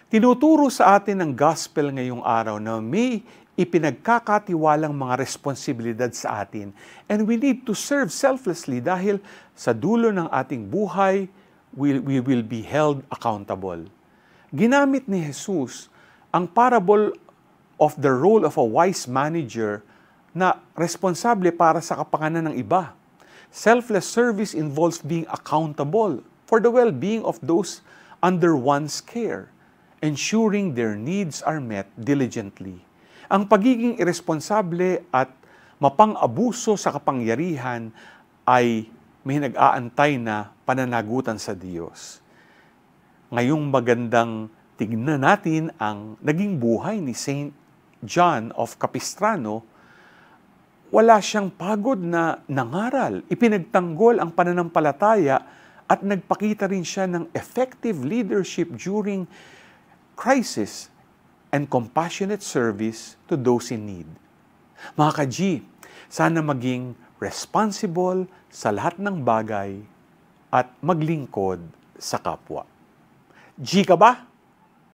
Tinuturo sa atin ng gospel ngayong araw na may ipinagkakatiwalang mga responsibilidad sa atin and we need to serve selflessly dahil sa dulo ng ating buhay, we will be held accountable. Ginamit ni Jesus ang parable of the role of a wise manager na responsable para sa kapakanan ng iba. Selfless service involves being accountable for the well-being of those under one's care, ensuring their needs are met diligently. Ang pagiging irresponsable at mapang-abuso sa kapangyarihan ay may nag-aantay na pananagutan sa Diyos. Ngayong magandang tignan natin ang naging buhay ni Saint John of Capistrano. Wala siyang pagod na nangaral, ipinagtanggol ang pananampalataya at nagpakita rin siya ng effective leadership during crisis and compassionate service to those in need. Mga ka-G, sana maging responsible sa lahat ng bagay at maglingkod sa kapwa. G ka ba?